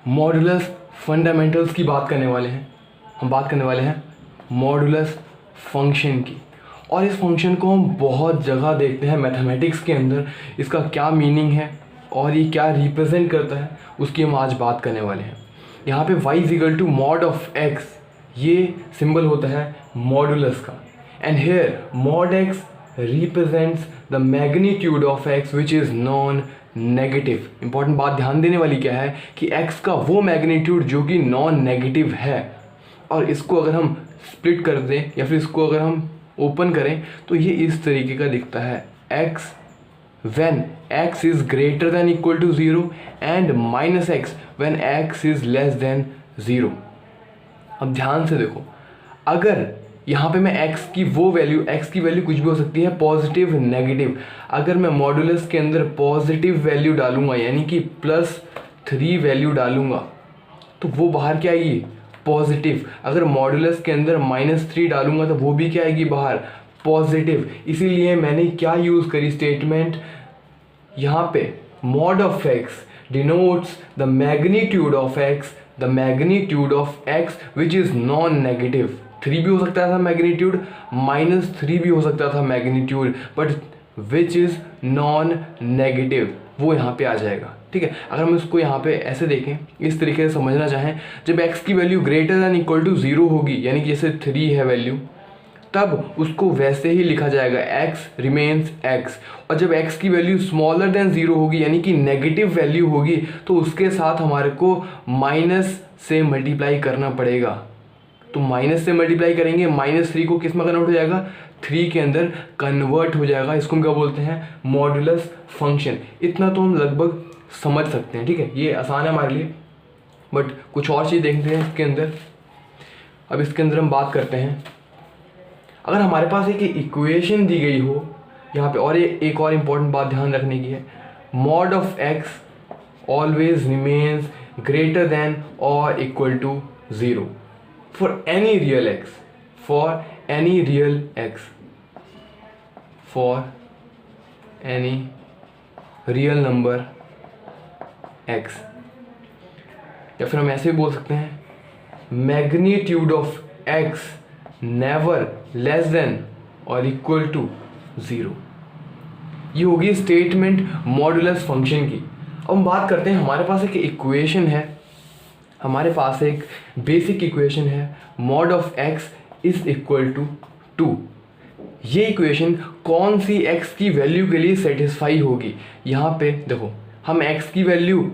Modulus fundamentals की बात करने वाले हैं। हम बात करने वाले हैं मॉडुलस फंक्शन की, और इस फंक्शन को हम बहुत जगह देखते हैं मैथमेटिक्स के अंदर। इसका क्या मीनिंग है और ये क्या रिप्रेजेंट करता है उसकी हम आज बात करने वाले हैं। यहाँ पे y equal to mod of x, ये सिंबल होता है मॉडुलस का, and here mod x represents the magnitude of x which is non negative. Important बात ध्यान देने वाली क्या है कि x का वो मैग्नीट्यूड जो कि नॉन नेगेटिव है, और इसको अगर हम स्प्लिट कर दें या फिर इसको अगर हम ओपन करें तो ये इस तरीके का दिखता है, x when x is greater than equal to 0 and minus x when x is less than 0। अब ध्यान से देखो, अगर यहाँ पे मैं x की वैल्यू कुछ भी हो सकती है, पॉजिटिव नेगेटिव। अगर मैं मॉडुलस के अंदर पॉजिटिव वैल्यू डालूंगा यानी कि +3 वैल्यू डालूंगा तो वो बाहर क्या आएगी, पॉजिटिव। अगर मॉडुलस के अंदर -3 डालूंगा तो वो भी क्या आएगी बाहर, पॉजिटिव। इसीलिए मैंने क्या यूज़ करी स्टेटमेंट यहाँ पे, mod of x denotes the magnitude of x which is non negative. 3 भी हो सकता था मैग्नीट्यूड, -3 भी हो सकता था magnitude, but which is non negative वो यहाँ पे आ जाएगा। ठीक है, अगर हम इसको यहाँ पे ऐसे देखें, इस तरीके से समझना चाहें, जब x की value greater than equal to 0 होगी यानी कि जैसे 3 है वैल्यू, तब उसको वैसे ही लिखा जाएगा x रिमेन्स x। और जब x की वैल्यू स्मॉलर देन 0 होगी यानी कि नेगेटिव वैल्यू होगी तो उसके साथ हमारे को माइनस से मल्टीप्लाई करना पड़ेगा। तो माइनस से मल्टीप्लाई करेंगे, -3 को किस में कन्वर्ट हो जाएगा, 3 के अंदर कन्वर्ट हो जाएगा। इसको हम क्या बोलते हैं, मॉडुलस फंक्शन। इतना तो हम लगभग समझ सकते हैं। ठीक है, ये आसान है हमारे लिए, बट कुछ और चीज़ देखते हैं इसके अंदर। अब इसके अंदर हम बात करते हैं, अगर हमारे पास एक इक्वेशन दी गई हो यहाँ पे, और ये एक और इम्पॉर्टेंट बात ध्यान रखने की है, mod of x always remains greater than और equal to 0 for any real x, for any real number x। या फिर हम ऐसे भी बोल सकते हैं, magnitude of x never less than और इक्वल टू 0। ये होगी स्टेटमेंट मॉडुलस फंक्शन की। अब हम बात करते हैं, हमारे पास एक इक्वेशन है, हमारे पास एक बेसिक इक्वेशन है, mod of x is equal to 2। ये इक्वेशन कौन सी x की वैल्यू के लिए सेटिस्फाई होगी, यहाँ पे देखो, हम x की वैल्यू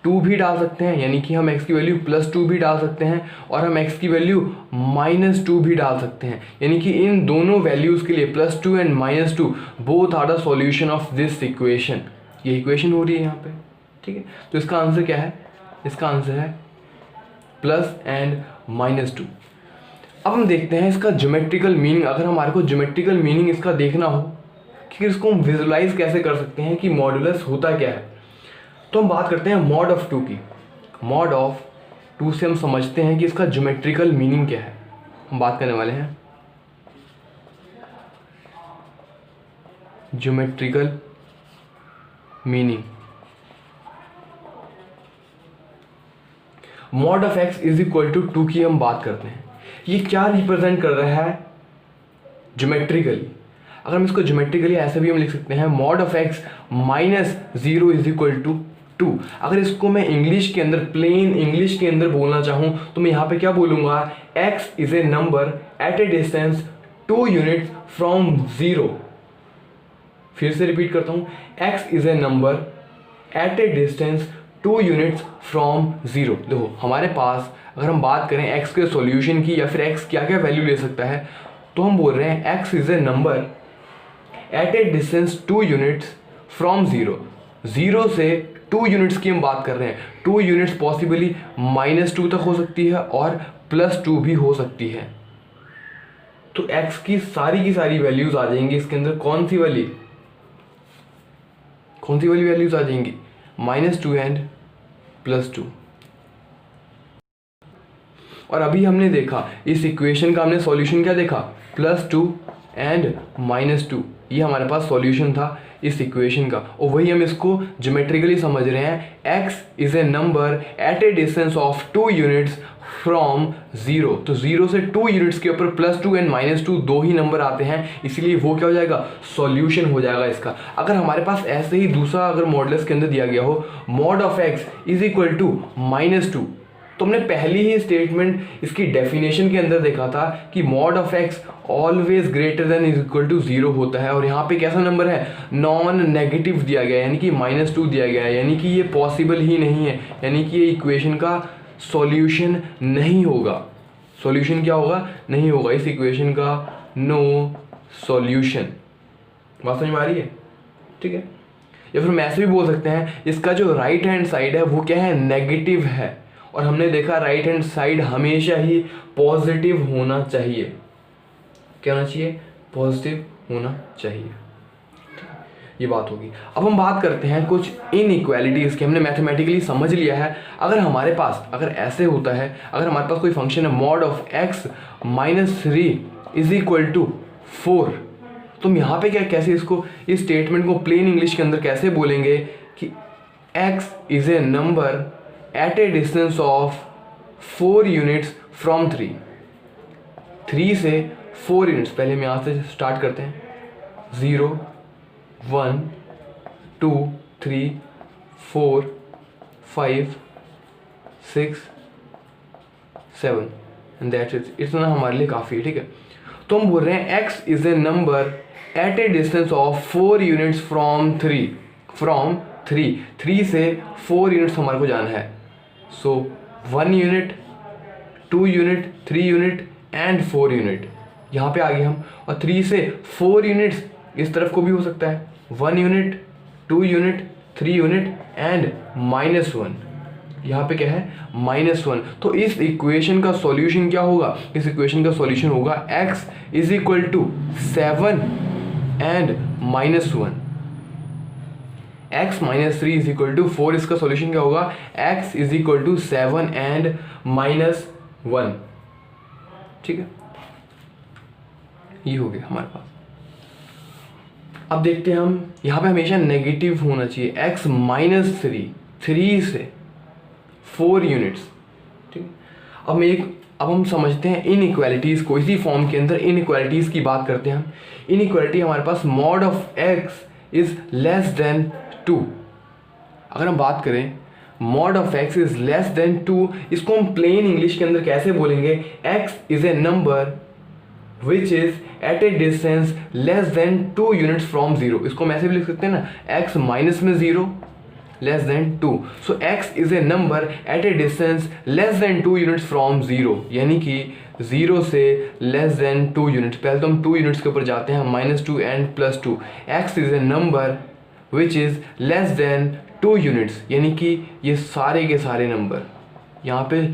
2 भी डाल सकते हैं यानी कि हम x की वैल्यू +2 भी डाल सकते हैं, और हम x की वैल्यू -2 भी डाल सकते हैं, यानी कि इन दोनों वैल्यूज़ के लिए +2 and -2 both are the solution of this equation. ये इक्वेशन हो रही है यहाँ पे। ठीक है, तो इसका आंसर क्या है, इसका आंसर है +2 एंड -2। अब हम देखते हैं इसका ज्योमेट्रिकल मीनिंग। अगर हमारे को ज्योमेट्रिकल मीनिंग इसका देखना हो कि इसको हम विजुलाइज कैसे कर सकते हैं कि मॉडुलस होता क्या है, तो हम बात करते हैं मॉड ऑफ 2 की। मॉड ऑफ 2 से हम समझते हैं कि इसका ज्योमेट्रिकल मीनिंग क्या है। हम बात करने वाले हैं geometrical meaning. Mod of x is equal to 2 की हम बात करते हैं, ये क्या रिप्रेजेंट कर रहा है ज्योमेट्रिकली। अगर हम इसको ज्योमेट्रिकली ऐसे भी हम लिख सकते हैं, mod of x -0 is equal to 2। अगर इसको मैं इंग्लिश के अंदर, प्लेन इंग्लिश के अंदर बोलना चाहूँ तो मैं यहाँ पे क्या बोलूँगा, x is a number at a distance 2 units from 0। फिर से रिपीट करता हूँ, x is a number at a distance 2 units from 0। देखो हमारे पास अगर हम बात करें x के सॉल्यूशन की या फिर x क्या क्या वैल्यू ले सकता है, तो हम बोल रहे हैं x is a number at a distance 2 units from 0। 0 से 2 यूनिट्स की हम बात कर रहे हैं। 2 यूनिट्स पॉसिबली -2 तक हो सकती है और +2 भी हो सकती है। तो x की सारी वैल्यूज आ जाएंगी इसके अंदर। कौन सी वाली वैल्यूज आ जाएंगी, -2 एंड +2। और अभी हमने देखा इस इक्वेशन का, हमने सॉल्यूशन क्या देखा, +2 एंड -2। ये हमारे पास सॉल्यूशन था इस इक्वेशन का, और वही हम इसको ज्योमेट्रिकली समझ रहे हैं। x is a number at a distance of 2 units from 0। तो 0 से 2 यूनिट्स के ऊपर +2 एंड -2 दो ही नंबर आते हैं, इसीलिए वो क्या हो जाएगा, सॉल्यूशन हो जाएगा इसका। अगर हमारे पास ऐसे ही दूसरा अगर मॉडुलस के अंदर दिया गया हो, mod of x is equal to -2, तो हमने पहली ही स्टेटमेंट इसकी डेफिनेशन के अंदर देखा था कि mod of x always greater than is equal to 0 होता है, और यहाँ पे कैसा नंबर है, नॉन नेगेटिव दिया गया है, यानी कि -2 दिया गया है, यानी कि ये पॉसिबल ही नहीं है, यानी कि ये इक्वेशन का सॉल्यूशन नहीं होगा। सॉल्यूशन क्या होगा, नहीं होगा इस इक्वेशन का, नो सॉल्यूशन। बात समझ में आ रही है, ठीक है। या फिर हम ऐसे भी बोल सकते हैं, इसका जो राइट हैंड साइड है वो क्या है, नेगेटिव है, और हमने देखा राइट हैंड साइड हमेशा ही पॉजिटिव होना चाहिए। क्या होना चाहिए, पॉजिटिव होना चाहिए, ये बात होगी। अब हम बात करते हैं कुछ इनइक्वालिटीज़ की। हमने मैथमेटिकली समझ लिया है, अगर हमारे पास अगर ऐसे होता है, अगर हमारे पास कोई फंक्शन है mod of x -3 is equal to 4, तो हम यहाँ पे क्या कैसे इसको, इस स्टेटमेंट को प्लेन इंग्लिश के अंदर कैसे बोलेंगे कि x is a number at a distance of 4 units from 3। 3 से 4 यूनिट्स, पहले हम यहाँ से स्टार्ट करते हैं, 0 1 2 3 4 5 6 7 एंड दैट्स इट। इतना हमारे लिए काफ़ी है, ठीक है। तो हम बोल रहे हैं x is a number at a distance of 4 units from 3 3 से 4 यूनिट्स हमारे को जाना है। So 1 unit 2 unit 3 unit and 4 unit यहाँ पे आ गए हम, और 3 से 4 यूनिट्स इस तरफ को भी हो सकता है, 1 यूनिट 2 यूनिट 3 यूनिट एंड -1, यहाँ पे क्या है, -1। तो इस इक्वेशन का सॉल्यूशन क्या होगा, इस इक्वेशन का सॉल्यूशन होगा x is equal to 7 and -1। x -3 is equal to 4, इसका सॉल्यूशन क्या होगा, x is equal to 7 and -1, ठीक है। ये हो गया हमारे पास। अब देखते हैं हम, यहाँ पे हमेशा नेगेटिव होना चाहिए, x -3 3 से 4 यूनिट्स, ठीक है। अब हम समझते हैं इनइक्वालिटीज़ को, इसी फॉर्म के अंदर इनइक्वालिटीज़ की बात करते हैं हम। इनइक्वालिटी हमारे पास mod of x is less than 2। अगर हम बात करें mod of x is less than 2, इसको हम प्लेन इंग्लिश के अंदर कैसे बोलेंगे, x is a number which is at a distance less than 2 units from 0। इसको हम ऐसे भी लिख सकते हैं ना, x माइनस में 0 less than 2। So x is a number at a distance less than 2 units from 0, यानी कि 0 से लेस देन 2 यूनिट्स। पहले तो हम 2 यूनिट्स के ऊपर जाते हैं, -2 and +2। x is a number which is less than 2 units, यानी कि ये सारे के सारे नंबर, यहाँ पे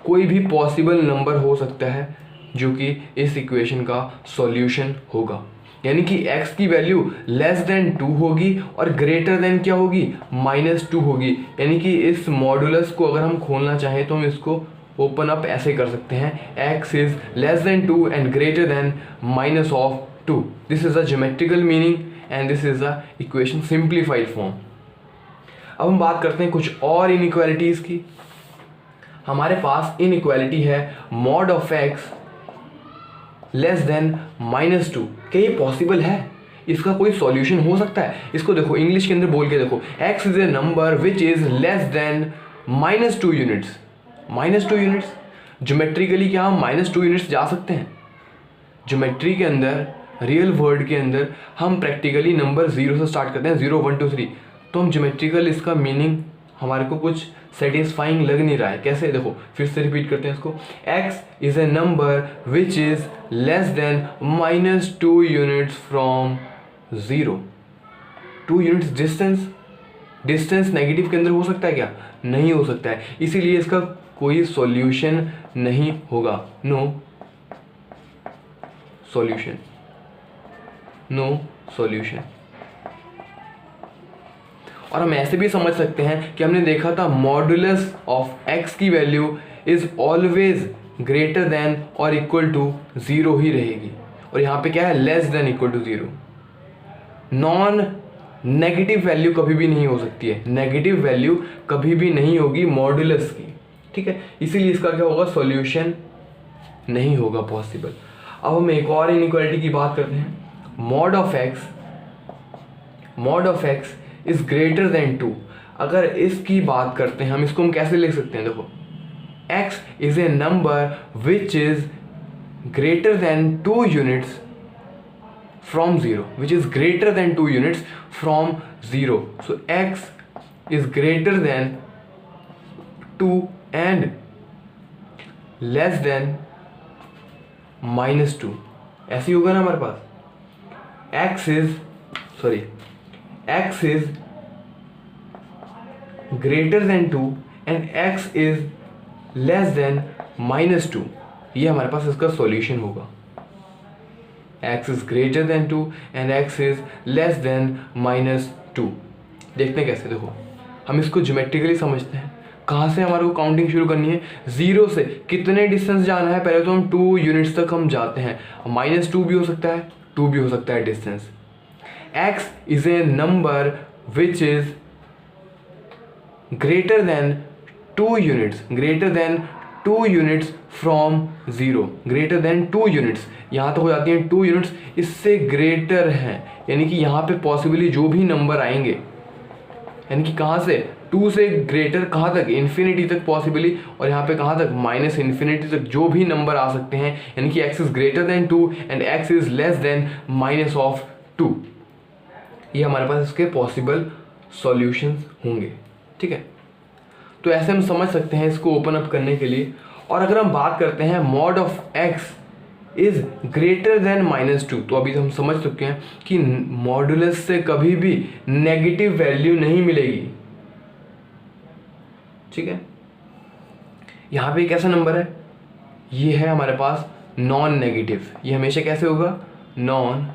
कोई भी पॉसिबल नंबर हो सकता है जो कि इस इक्वेशन का सॉल्यूशन होगा, यानी कि x की वैल्यू लेस देन 2 होगी और ग्रेटर देन क्या होगी, -2 होगी। यानी कि इस मॉडुलस को अगर हम खोलना चाहें तो हम इसको ओपन अप ऐसे कर सकते हैं, x is less than 2 and greater than -2। This is the geometrical meaning and this is the equation simplified form. अब हम बात करते हैं कुछ और इनइक्वालिटीज़ की। हमारे पास इनइक्वालिटी है mod of x less than -2। क्या ये पॉसिबल है, इसका कोई सॉल्यूशन हो सकता है? इसको देखो इंग्लिश के अंदर बोल के देखो, x is a number which is less than -2 units. -2 units geometrically क्या हम -2 यूनिट्स जा सकते हैं? ज्योमेट्री के अंदर, रियल वर्ल्ड के अंदर हम प्रैक्टिकली नंबर 0 से स्टार्ट करते हैं, 0 1 2 3। तो हम ज्योमेट्रिकल इसका मीनिंग हमारे को कुछ सेटिस्फाइंग लग नहीं रहा है। कैसे, देखो फिर से रिपीट करते हैं इसको, x is a number which is less than -2 units from 0। 2 units distance negative के अंदर हो सकता है क्या? नहीं हो सकता है, इसीलिए इसका कोई सॉल्यूशन नहीं होगा, नो सॉल्यूशन, नो सॉल्यूशन। और हम ऐसे भी समझ सकते हैं कि हमने देखा था मॉडुलस ऑफ x की value is always greater than और इक्वल टू 0 ही रहेगी, और यहाँ पे क्या है, less than equal to 0। Non negative value कभी भी नहीं हो सकती है, नेगेटिव वैल्यू कभी भी नहीं होगी मॉडुलस की, ठीक है। इसीलिए इसका क्या होगा, सॉल्यूशन नहीं होगा पॉसिबल। अब हम एक और इनइक्वालिटी की बात करते हैं, mod of x is greater than 2। अगर इसकी बात करते हैं हम, इसको हम कैसे लिख सकते हैं, देखो x is a number which is greater than 2 units from 0, which is greater than 2 units from 0. So x is greater than 2 and less than -2। ऐसे ही होगा ना हमारे पास, x is greater than 2 and x is less than -2। ये हमारे पास इसका solution होगा, x is greater than 2 and x is less than -2। देखते हैं कैसे, देखो हम इसको ज्योमेट्रिकली समझते हैं। कहाँ से हमारे को काउंटिंग शुरू करनी है, 0 से कितने डिस्टेंस जाना है, पहले तो हम 2 यूनिट्स तक हम जाते हैं, -2 भी हो सकता है, 2 भी हो सकता है distance. x is a number which is greater than 2 units, greater than 2 units from 0, greater than 2 units, यहाँ तक हो जाती हैं 2 यूनिट्स, इससे ग्रेटर हैं, यानी कि यहाँ पे पॉसिबली जो भी नंबर आएंगे, यानी कि कहाँ से, 2 से ग्रेटर कहाँ तक, इन्फिनिटी तक पॉसिबली, और यहाँ पे कहाँ तक, -इन्फिनिटी तक जो भी नंबर आ सकते हैं, यानी कि x is greater than 2 and x is less than -2। ये हमारे पास इसके पॉसिबल सॉल्यूशंस होंगे, ठीक है। तो ऐसे हम समझ सकते हैं इसको ओपन अप करने के लिए। और अगर हम बात करते हैं mod of x is greater than -2, तो अभी हम समझ चुके हैं कि मॉडुलस से कभी भी नेगेटिव वैल्यू नहीं मिलेगी, ठीक है। यहाँ पे कैसा नंबर है, ये है हमारे पास नॉन नेगेटिव, ये हमेशा कैसे होगा, non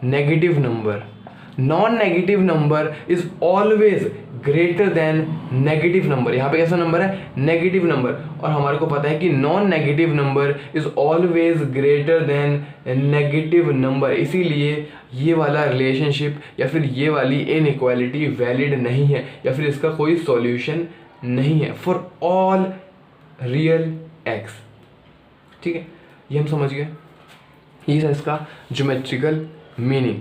negative number. Non negative number is always greater then negative number. यहाँ पे कैसा नंबर है, नेगेटिव नंबर, और हमारे को पता है कि non negative number is always greater then negative number. इसीलिए ये वाला रिलेशनशिप या फिर ये वाली इनइक्वालिटी वैलिड नहीं है, या फिर इसका कोई सॉल्यूशन नहीं है फॉर ऑल रियल एक्स, ठीक है। ये हम समझ गए, ये है इसका ज्योमेट्रिकल मीनिंग।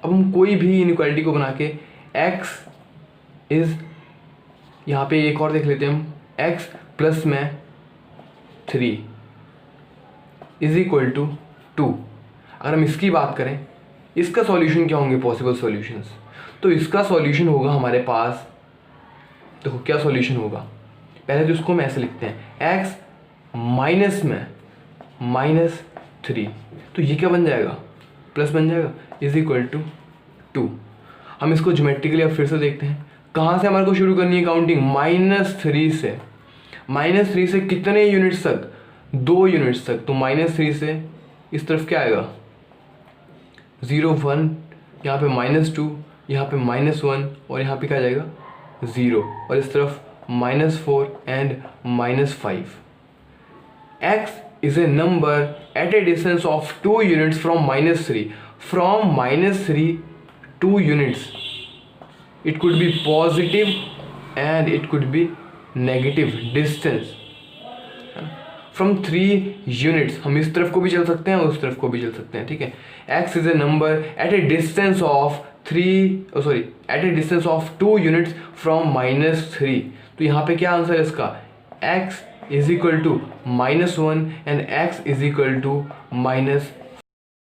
अब हम कोई भी इनइक्वालिटी को बना के x इज, यहाँ पे एक और देख लेते हैं हम, x प्लस में 3 इज इक्वल टू 2। अगर हम इसकी बात करें, इसका सॉल्यूशन क्या होंगे पॉसिबल सॉल्यूशंस, तो इसका सॉल्यूशन होगा हमारे पास, देखो क्या सॉल्यूशन होगा, पहले तो इसको हम ऐसे लिखते हैं, x माइनस में -3, तो ये क्या बन जाएगा, प्लस बन जाएगा, इज इक्वल टू 2। हम इसको ज्योमेट्रिकली अब फिर से देखते हैं, कहाँ से हमारे को शुरू करनी है काउंटिंग, -3 से। -3 से कितने यूनिट्स तक, 2 यूनिट्स तक, तो -3 से इस तरफ क्या आएगा, 0 1, यहाँ पे -2, यहाँ पे -1, और यहाँ पे क्या आ जाएगा 0, और इस तरफ -4 and -5। x is a number at a distance of 2 units from -3. From -3 2 units, it could be positive and it could be negative distance. From 3 units, हम इस तरफ को भी चल सकते हैं और उस तरफ को भी चल सकते हैं, ठीक है। x is a number at a distance of 2 units from -3। तो यहाँ पे क्या आंसर है इसका, x is equal to -1 and x is equal to -3।